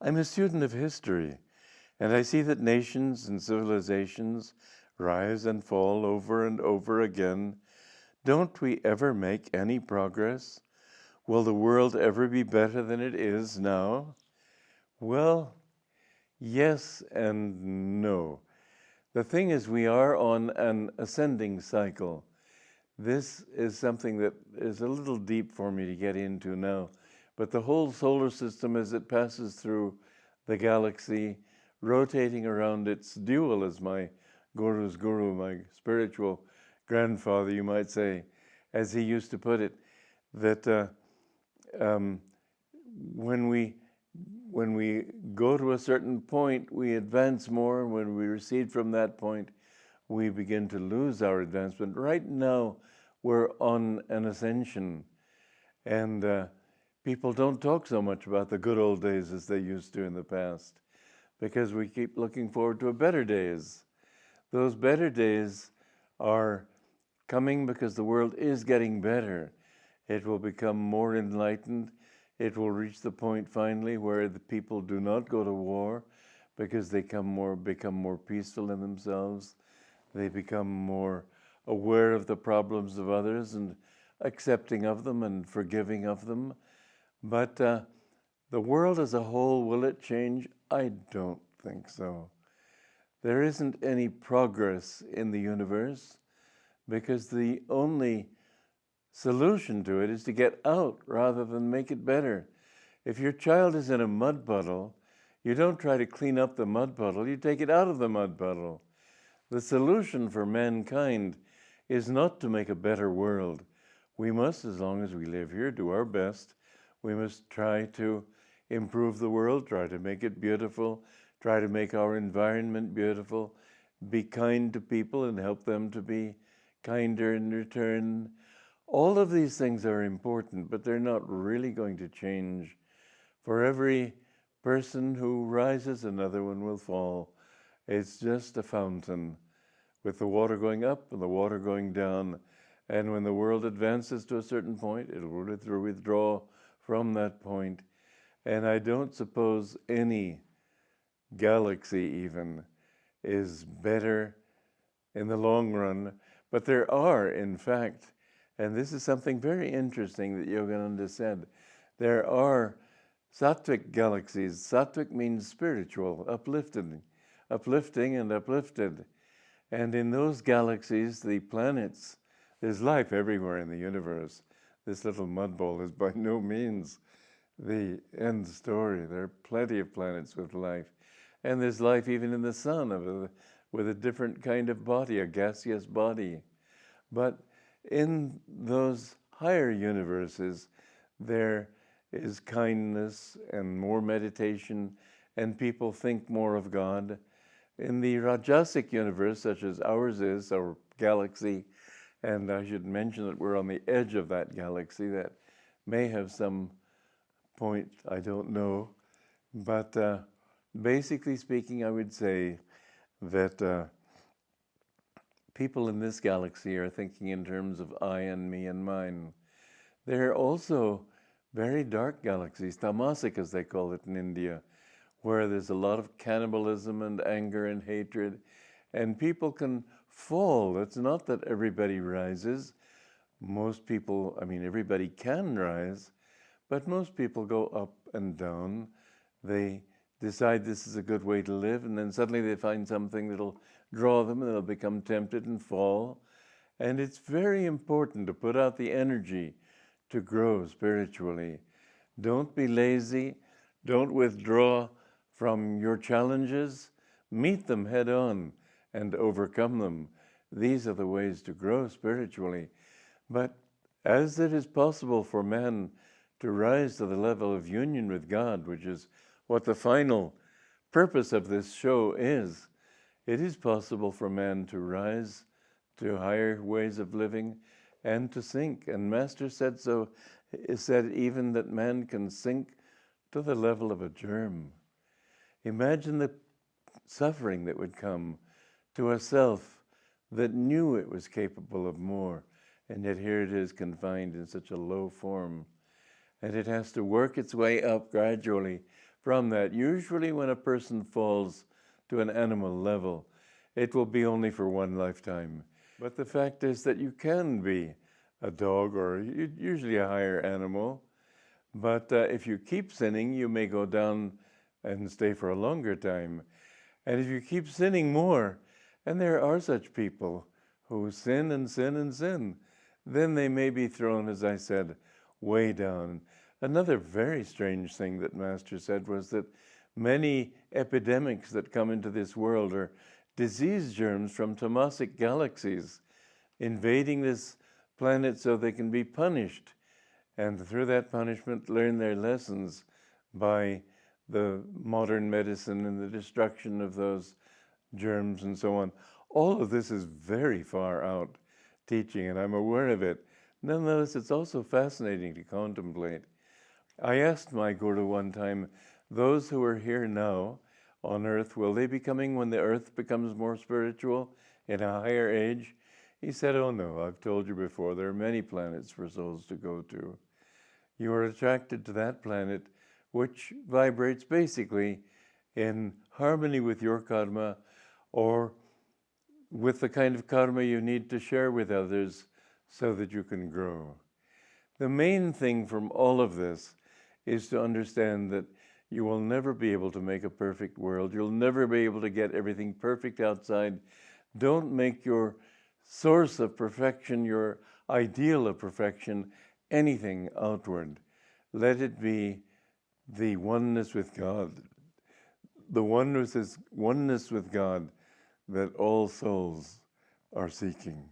I'm a student of history, and I see that nations and civilizations rise and fall over and over again. Don't we ever make any progress? Will the world ever be better than it is now? Well, yes and no. The thing is, we are on an ascending cycle. This is something that is a little deep for me to get into now, but the whole solar system, as it passes through the galaxy, rotating around its dual, as my guru's guru, my spiritual grandfather, you might say, as he used to put it, that when we go to a certain point, we advance more. When we recede from that point, we begin to lose our advancement. Right now, we're on an ascension, and people don't talk so much about the good old days as they used to in the past, because we keep looking forward to better days. Those better days are coming because the world is getting better. It will become more enlightened. It will reach the point finally where the people do not go to war because they become more peaceful in themselves. They become more aware of the problems of others and accepting of them and forgiving of them. But the world as a whole, will it change? I don't think so. There isn't any progress in the universe because the only solution to it is to get out rather than make it better. If your child is in a mud puddle, you don't try to clean up the mud puddle, you take it out of the mud puddle. The solution for mankind is not to make a better world. We must, as long as we live here, do our best. We must try to improve the world, try to make it beautiful, try to make our environment beautiful, be kind to people and help them to be kinder in return. All of these things are important, but they're not really going to change. For every person who rises, another one will fall. It's just a fountain with the water going up and the water going down. And when the world advances to a certain point, it will withdraw from that point. And I don't suppose any galaxy even is better in the long run. But there are, in fact, and this is something very interesting that Yogananda said, there are sattvic galaxies. Sattvic means spiritual, uplifting and uplifted. And in those galaxies, the planets, there's life everywhere in the universe. This little mud bowl is by no means the end story. There are plenty of planets with life. And there's life even in the sun with a different kind of body, a gaseous body. But in those higher universes, there is kindness and more meditation, and people think more of God. In the Rajasic universe, such as ours is, our galaxy, and I should mention that we're on the edge of that galaxy, that may have some point, I don't know. But basically speaking, I would say that people in this galaxy are thinking in terms of I and me and mine. There are also very dark galaxies, tamasic as they call it in India, where there's a lot of cannibalism and anger and hatred, and people can fall. It's not that everybody rises. Most people, everybody can rise, but most people go up and down. They decide this is a good way to live, and then suddenly they find something that'll draw them, and they'll become tempted and fall. And it's very important to put out the energy to grow spiritually. Don't be lazy. Don't withdraw from your challenges. Meet them head on and overcome them. These are the ways to grow spiritually. But as it is possible for man to rise to the level of union with God, which is what the final purpose of this show is, it is possible for man to rise to higher ways of living and to sink. And Master said so. He said even that man can sink to the level of a germ. Imagine the suffering that would come to a self that knew it was capable of more, and yet here it is confined in such a low form. And it has to work its way up gradually from that. Usually when a person falls to an animal level, it will be only for one lifetime. But the fact is that you can be a dog or usually a higher animal. But if you keep sinning, you may go down and stay for a longer time. And if you keep sinning more, and there are such people who sin and sin and sin, then they may be thrown, as I said, way down. Another very strange thing that Master said was that many epidemics that come into this world are disease germs from tamasic galaxies invading this planet so they can be punished, and through that punishment learn their lessons by the modern medicine and the destruction of those germs and so on. All of this is very far out teaching, and I'm aware of it. Nonetheless, it's also fascinating to contemplate. I asked my Guru one time, those who are here now on earth, will they be coming when the earth becomes more spiritual in a higher age? He said, oh no, I've told you before, there are many planets for souls to go to. You are attracted to that planet which vibrates basically in harmony with your karma or with the kind of karma you need to share with others so that you can grow. The main thing from all of this is to understand that you will never be able to make a perfect world. You'll never be able to get everything perfect outside. Don't make your source of perfection, your ideal of perfection, anything outward. Let it be the oneness with God. The oneness with God that all souls are seeking.